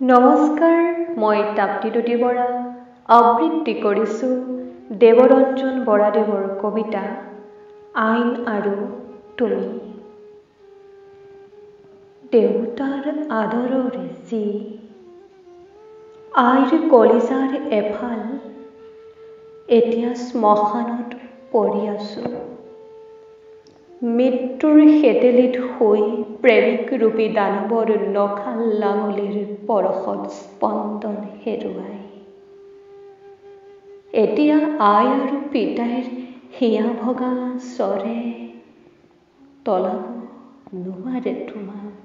নমস্কাৰ, মই তাপ্তিতুতি বৰা আবৃত্তি কৰিছোঁ দেৱৰঞ্জন বৰাদেৱৰ কবিতা আইন আৰু তুমি। দেউতাৰ আদৰৰ যি আইৰ কলিজাৰ এফাল, এতিয়া শ্মশানত পৰি আছোঁ। মৃত্যুৰ সেতেলিত শুই প্ৰেমিক ৰূপী দানৱৰ নখাল লাঙলিৰ পৰশত স্পন্দন হেৰুৱাই। এতিয়া আই আৰু পিতাইৰ হিয়া ভগা স্বৰে তলাব নোৱাৰে তোমাক।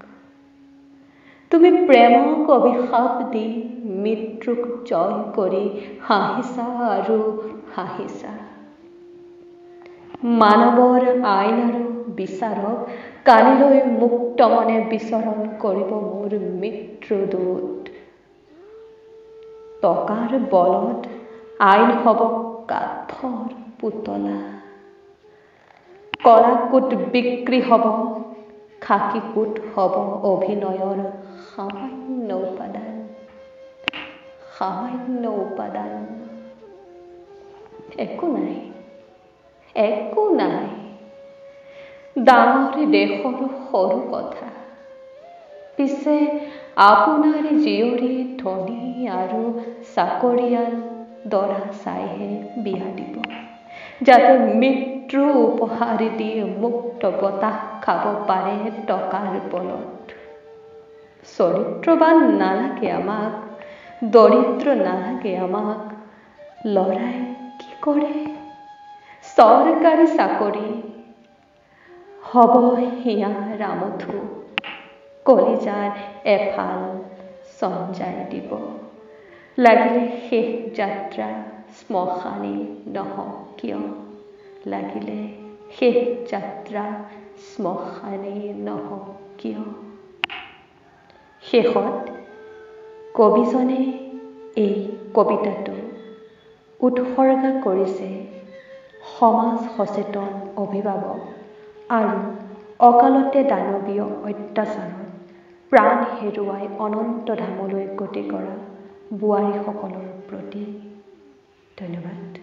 তুমি প্ৰেমক অভিশাপ দি মৃত্যুক জয় কৰি হাঁহিছা আৰু হাঁহিছা। মানৱৰ আইন আৰু বিচাৰক কালিলৈ মুক্ত মনে বিচৰণ কৰিব মোৰ মৃত্যুদূত। টকাৰ বলত আইন হ'ব কাঠৰ পুতলা। কলাকোট বিক্ৰী হ'ব, খাকীকোট হ'ব অভিনয়ৰ সামান্য উপাদান। একো নাই, একো নাই। ডাঙৰ দেশৰ সৰু কথা। পিছে আপোনাৰ জীয়ৰী ধনী আৰু চাকৰিয়াল দৰা চাইহে বিয়া দিব, যাতে মৃত্যু উপহাৰ দি মুক্ত বতাহ খাব পাৰে টকাৰ বলত। চৰিত্ৰৱান নালাগে আমাক, দৰিদ্ৰ নালাগে আমাক। ল'ৰাই কি কৰে? চৰকাৰী চাকৰি। হ'ব হিয়া ৰামঠু, কলিজাৰ এফাল চঞ্জাই দিব। লাগিলে শেষ যাত্ৰা শ্মশানেই নহওক কিয়, লাগিলে শেষ যাত্ৰা শ্মশানেই নহওক কিয়। শেষত কবিজনে এই কবিতাটো উৎসৰ্গা কৰিছে সমাজ সচেতন অভিভাৱক আৰু অকালতে দানৱীয় অত্যাচাৰত প্ৰাণ হেৰুৱাই অনন্ত ধামলৈ গতি কৰা বোৱাৰীসকলৰ প্ৰতি। ধন্যবাদ।